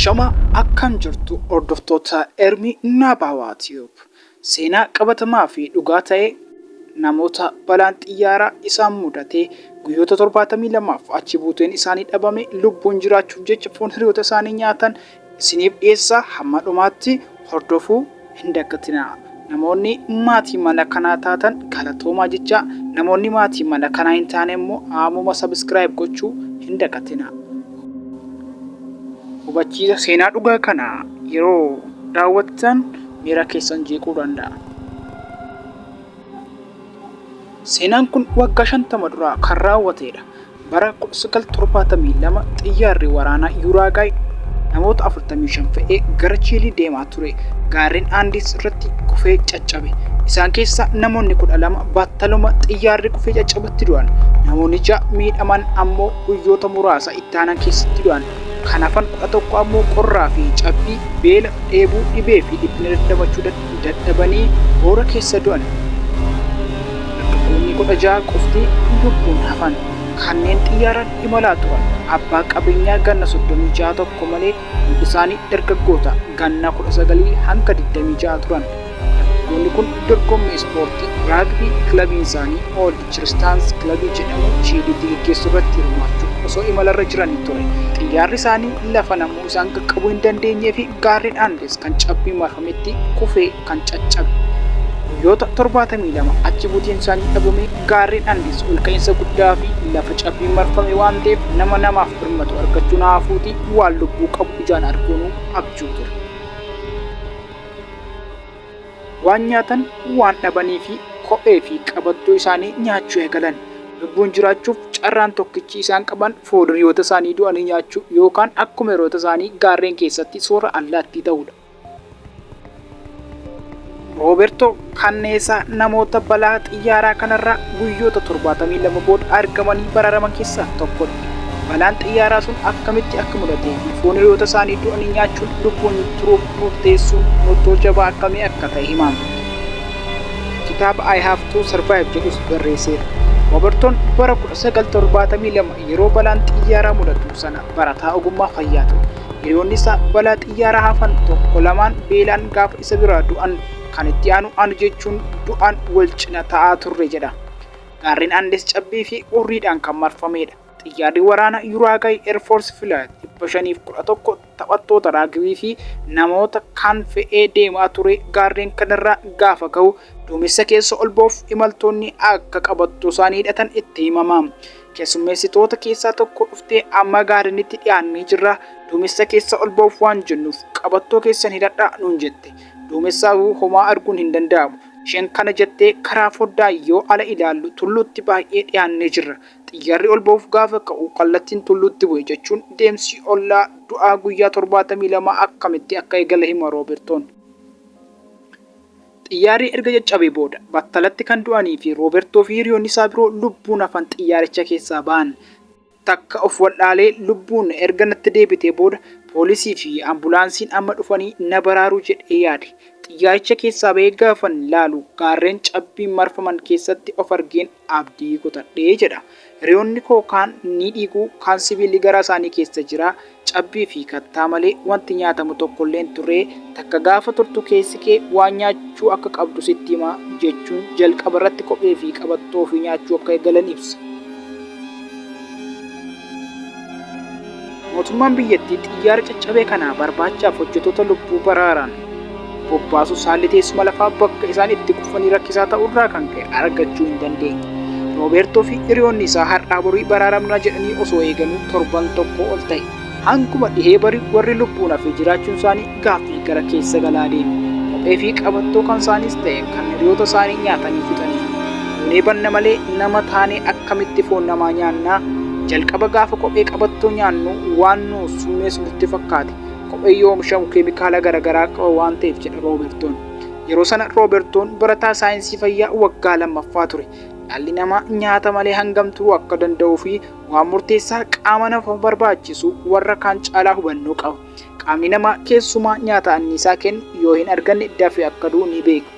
Ashama akkam jirtu hordoftoota Ermii Naabawaa Tiyuub. Seenaa qabatamaa fi dhugaa ta'e namoota balaan xiyyaaraa isaan mudatee guyyoota 72 achi buuteen isaanii dhabame lubbuun jiraachuuf jecha foon hiriyoota isaanii nyaatan isiniif dhiyeessaa hamma dhumaatti hordofuu hin dagatinaa. Namoonni maatii mana kanaa taatan galatoomaa jecha namoonni maatii mana kanaa hin taane immoo ammuma subscribe gochuu hin dagatinaa. Hubachiisa seenaa dhugaa kana yeroo daawwattan miira keessan jeequu danda'a. Seenaan kun waggaa 50 dura kan raawwatedha. Bara 1972 xiyyaarri waraanaa Yuuraagaay namoota 45 fe'ee gara Chiilii deemaa ture. Gaarreen Andiis irratti kufee caccabe. Isaan keessaa namoonni 12 battaluma xiyyaarri kufee caccabatti du'an. Namoonni 6 miidhaman ammoo guyyoota muraasa itti aanan keessatti du'an. Kanafan 11 ammoo qorraa fi cabbii, beela, dheebuu, dhibee fi dhiphina dadhabachuu dadhabanii boora keessa du'an. Dargaggoonni 16 qofti lubbuun hafan. Kanneen xiyyaaraan imalaa turan abbaa qabeenyaa ganna 36 tokko malee hundi isaanii dargaggoota ganna 19 hanga 26 turan. Dargaggoonni kun dorgommii ispoortii raagbii kilabiin isaanii Old Tristans kilabii jedhamu Chiiliitti gaggeessuu irratti hirmaachuuf osoo imalarra jiranii ture. Xiyyaarri isaanii lafa namuu isaan qaqqabuu hin dandeenyee fi gaarreen Andiis kan cabbii marfametti kufee kan caccabe. Guyyoota 72 achi buuteen isaanii dhabame gaarreen Andiis olka'iinsa guddaa fi lafa cabbii marfame waan ta'eef namaaf birmatu argachuun haafuuti waan lubbuu qabu ijaan arguun abjuu ture. Waan nyaatan waan dhabanii fi kophee fi qabattoo isaanii nyaachuu eegalan. Lubbuun jiraachuuf carraan tokkichi isaan qaban foon hiriyoota isaanii du'anii nyaachuu yookaan akkuma hiriyoota isaanii gaarreen keessatti soora allaattii ta'uudha. Roobertoo Kanneessaa namoota balaa xiyyaaraa kanarraa guyyoota 72 booda argamanii baraaraman keessaa tokkodha. Balaan xiyyaaraa sun akkamitti akka mudatee fi foon hiriyoota isaanii du'anii nyaachuun lubbuun turuuf murteessuun murtoo jabaa akkamii akka ta'e himama. Kitaaba I Have to Survive jedhus barreesseera. Roobertoon bara 1972 yeroo balaan xiyyaaraa mudatu sana barataa ogummaa fayyaa ture. Hiriyoonni isaa balaa xiyyaaraa hafan tokko lamaan beelaan gaafa isa biraa du'an kan itti aanu jechuun du'an wal cina ta'aa turre jedha. Gaarreen Andiis cabbii fi urriidhaan kan marfamedha. Xiyyaarri waraanaa Yuuraagaay Air Force Flight 511 taphattoota raagbii fi namoota kan fe'ee deemaa ture gaarreen kanarraa gaafa ga'u duumessa keessa ol ba'uuf imaltoonni akka qabattoo isaanii hidhatan itti himama. Keessummeessitoota keessaa tokko dhuftee amma gaarreenitti dhiyaannee jirra. Duumessa keessa ol ba'uuf waan jennuuf qabattoo keessan hidhadhaa nuun jette. Duumessaa homaa arguun hin danda'amu. Isheen kana jettee karaa foddaa yoo ala ilaallu tulluutti baay'ee dhiyaannee jirra. Xiyyaarri ol ba'uuf gaafa ka'u kallattiin tulluutti bu'e jechuun deemsi ollaa du'aa guyyaa 72 akkamitti akka eegale hima Roobertoon. Xiyyaarri erga caccabee booda battalatti kan du'anii fi Roobertoo fi hiriyoonni isaa biroo lubbuun hafan xiyyaaricha keessaa ba'an. Takka of wallaalee lubbuun erga natti deebitee booda poolisii fi ambulaansiin amma dhufanii na baraaruu jedhee yaade. Xiyyaaricha keessaa ba'ee gaafan laalu gaarreen cabbiin marfaman keessatti of argeen abdii kutadhee jedha. Hiriyoonni koo kaan ni dhiigu kaan sibiilli garaa isaanii keessa jira. Cabbii fi kattaa malee wanti nyaatamu tokkollee hin turre. Takka gaafa turtu keessi kee waan nyaachuu akka qabdu sitti hima jechuun jalqaba irratti kophee fi qabattoo fi nyaachuu akka eegalan ibsa. Mootummaan biyyattii xiyyaara caccabee kana barbaachaaf hojjettoota lubbuu baraaran bobbaasu haalli teessuma lafaa bakka isaan itti kufanii rakkisaa ta'urraa kan ka'e argachuu hin dandeenye. Roobertoo fi hiriyoonni isaa har'aa borii baraaramna jedhanii osoo eeganuu torban tokko ol ta'e. Hanguma dhihee barii warri lubbuun hafee jiraachuun isaanii gaaffii gara keessa galaa deeme. Kophee fi qabattoo kan isaaniis ta'e kan hiriyoota isaanii nyaatanii fixanii. Nuunee banna malee nama taanee akkamitti foon namaa nyaannaa? Jalqaba gaafa kophee qabattoo nyaannu waan nu summeessu nutti fakkaate. Kophee yoo oomishamu keemikaala garaagaraa qaba waan ta'eef jedha Roobertoon. Yeroo sana Roobertoon barataa saayinsii fayyaa waggaa 2ffaa ture. Dhalli namaa nyaata malee hangam turuu akka danda'uu fi waan murteessaa qaama namaaf barbaachisu warra kaan caalaa hubannoo qaba. Qaamni namaa keessumaa nyaata anniisaa kennu yoo hin arganne dafee akka du'u ni beeka.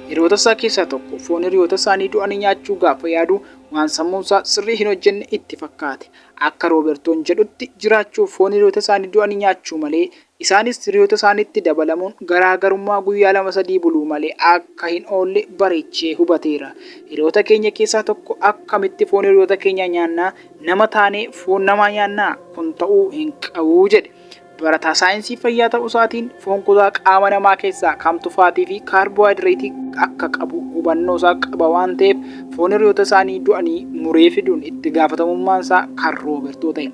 Hiriyoota isaa keessaa tokko foon hiriyoota isaanii du'anii nyaachuu gaafa yaadu waan sammuun isaa sirrii hin hojjenne itti fakkaate. Akka Roobertoon jedhutti jiraachuuf foon hiriyoota isaanii du'anii nyaachuu malee isaanis hiriyoota isaaniitti dabalamuun garaagarummaa guyyaa 2-3 buluu malee akka hin oolle bareechee hubateera. Hiriyoota keenya keessaa tokko akkamitti foon hiriyoota keenya nyaannaa nama taanee foon namaa nyaannaa kun ta'uu hin qabu jedhe. Barataa saayinsii fayyaa ta'uu isaatiin foon kutaa qaama namaa keessaa kam tufaatii fi kaarboohayidireetii akka qabu hubannoo isaa qaba waan ta'eef foon hiriyoota isaanii du'anii muree fiduun itti gaafatamummaan isaa kan Roobertoo ta'e.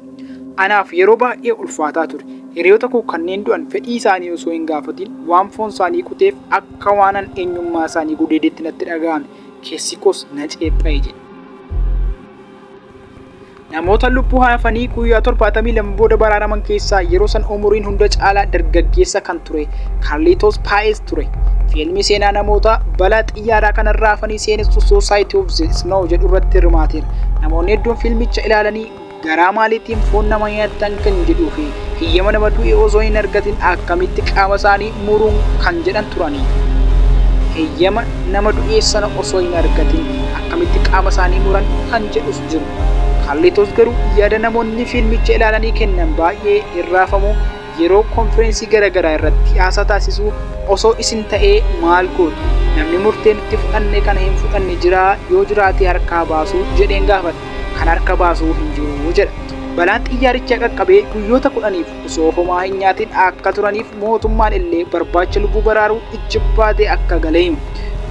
Anaaf yeroo baay'ee ulfaataa ture. Hiriyoota koo kanneen du'an fedhii isaanii osoo hin gaafatin waan foon isaanii kuteef akka waanan eenyummaa isaanii gudeedetti natti dhaga'ame. Keessi koos na ceepha'e jedhe. Namoota lubbuu hafanii guyyaa 72 booda baraaraman keessaa yeroo san umuriin hunda caalaa dargaggeessa kan ture Carlitos Paez ture. Fiilmii seenaa namoota balaa xiyyaaraa kanarraa hafanii seenessu Society of the Snow jedhu irratti hirmaateera. Namoonni hedduun fiilmicha ilaalanii garaa maaliitiin foon nama nyaatan kan jedhuu fi hiyyama nama du'e osoo hin argatin akkamitti qaama isaanii muruun kan jedhan turanii. Hiyyama nama du'e sana osoo hin argatin akkamitti qaama isaanii muran kan jedhus jiru. Carlitos garuu yaada namoonni fiilmicha ilaalanii kennan baay'ee irraafamu yeroo konferensii garaagaraa irratti haasaa taasisu osoo isin ta'ee maal gootu namni murteen itti fudhanne kana hin fudhanne jira yoo jiraate harkaa baasuu jedheen gaafate kan harka baasuu hin jiru jedha. Balaan xiyyaarichaa qaqqabee guyyoota 10 osoo homaa hin nyaatin akka turaniif mootummaan illee barbaacha lubbuu baraaruu ijjibbaatee akka galee hima.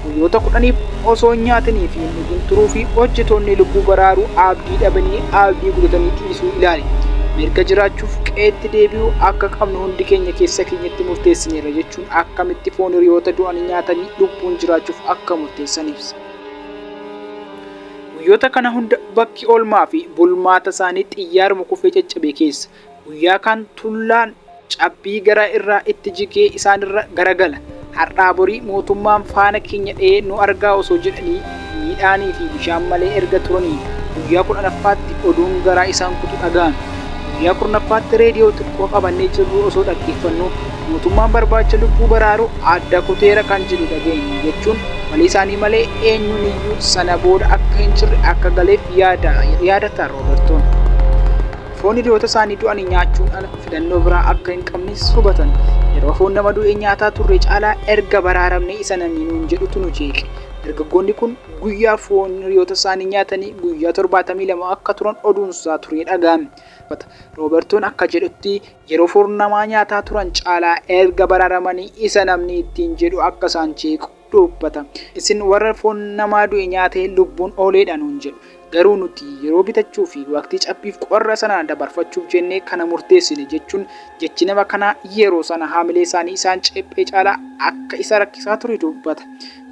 Guyyoota 10 osoo nyaatanii fi dhuguu turuu fi hojjetoonni lubbuu baraaruu abdii dhabanii abdii guutatanii dhiisuu ilaali. Mirga jiraachuuf qeetti deebi'uu akka qabnu hundi keenya keessa keenyatti murteessineera jechuun akkamitti foon hiriyoota du'anii nyaatanii lubbuun jiraachuuf akka murteessan ibsa. Guyyoota kana hunda bakki oolmaa fi bulmaata isaanii xiyyaaruma kufee caccabee keessa guyyaa kan tullaan cabbii garaa irraa itti jigee isaanirra garagala. Har'aa borii mootummaan faana keenya dhee nu argaa osoo jedhanii midhaanii fi bishaan malee erga turanii guyyaa 10ffaatti oduun garaa isaan kutu dhaga'ame. Guyyaa 10ffaatti reediyoo xiqqoo qabannee jirru osoo dhaggeeffannu mootummaan barbaacha lubbuu baraaruu adda kuteera kan jedhu dhageenye jechuun walii isaanii malee eenyuun iyyuu sana booda akka hin jirre akka galeef yaadata Roobertoon. Foon hiriyoota isaanii du'anii nyaachuun ala filannoo biraa akka hin qabnes hubatan. Yeroo foon nama du'e nyaataa turre caalaa erga baraaramne isa namni nuun jedhutu nu jeeqe. Dargaggoonni kun guyyaa foon hiriyoota isaanii nyaatanii guyyaa 72 akka turan oduun isaa ture dhaga'ame. Roobertoon akka jedhutti yeroo foon namaa nyaataa turan caalaa erga baraaramanii isa namni ittiin jedhu akka isaan jeequ dubbata. Isin warra foon namaa du'e nyaatee lubbuun ooleedha nuun jedhu. Garuu nuti yeroo bitachuu fi waqtii cabbiif qorra sana dabarfachuuf jennee kana murteessine jechuun jechi nama kana yeroo sana haamilee isaanii isaan ceephee caalaa akka isa rakkisaa ture dubbata.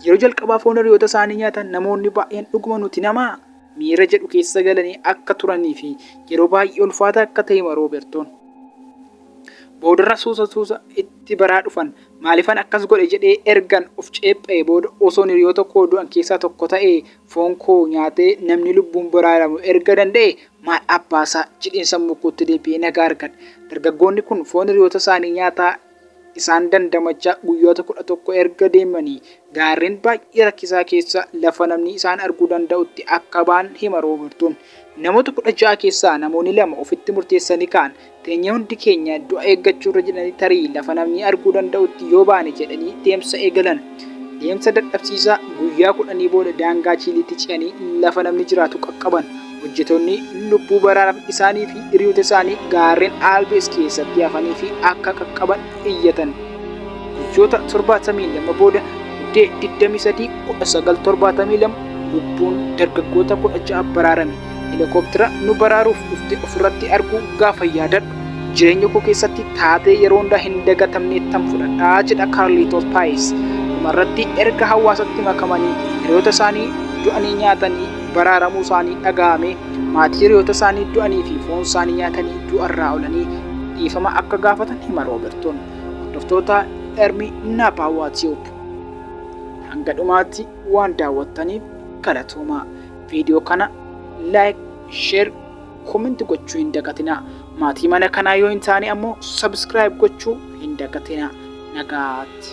Yeroo jalqabaa foon hiriyoota isaanii nyaatan namoonni baay'een dhuguma nuti namaa miira jedhu keessa galanii akka turanii fi yeroo baay'ee ulfaataa akka ta'e hima Roobertoon. Boodarra suusa itti baraa dhufan maaliifan akkas godhe jedhee ergan of ceephee booda osoo hiriyoota koo du'an keessaa tokko ta'ee foon koo nyaatee namni lubbuun baraaramu erga danda'e maal abbaasaa jedheen sammuu kootti deebi'ee nagaa argadha. Dargaggoonni kun foon hiriyoota isaanii nyaataa isaan dandamachaa guyyoota 11 erga deemanii gaarreen baay'ee rakkisaa keessa lafa namni isaan arguu danda'utti akka ba'an hima Roobertoon. Namoota 16 keessaa namoonni 2 ofitti murteessanii ka'an teenya hundi keenya du'a eeggachuu irra jedhanii tarii lafa namni arguu danda'utti yoo baane jedhanii deemsa eegalan. Deemsa dadhabsiisaa guyyaa 10 booda daangaa Chiiliitti ce'anii lafa namni jiraatu qaqqaban. Hojjetoonni lubbuu baraaran isaanii fi hiriyoota isaanii gaarreen Albees keessatti hafanii fi akka qaqqaban iyyatan. Guyyoota 72 booda muddee 23 1972 lubbuun dargaggoota 16 baraarame. Helikooftera nu baraaruuf dhufte ofirratti arguu gaafa yaadadhu jireenya koo keessatti taatee yeroo hundaa hin dagatamneettan fudhadhaa jedha Carlitos Paez. Dhumarratti erga hawaasatti makamanii hiriyoota isaanii du'anii nyaatanii baraaramuu isaanii dhaga'ame maatii hiriyoota isaanii du'anii fi foon isaanii nyaatanii du'arraa oolanii dhiifama akka gaafatan hima Roobertoon. Hordoftoota Ermi Naapaawwaatiyoop hanga dhumaatti waan daawwattaniif galatoomaa. Viidiyoo kana like, share, comment gochuu hin dagatinaa. Maatii mana kanaa yoo hin taane ammoo subscribe gochuu hin dagatinaa. Nagaatti.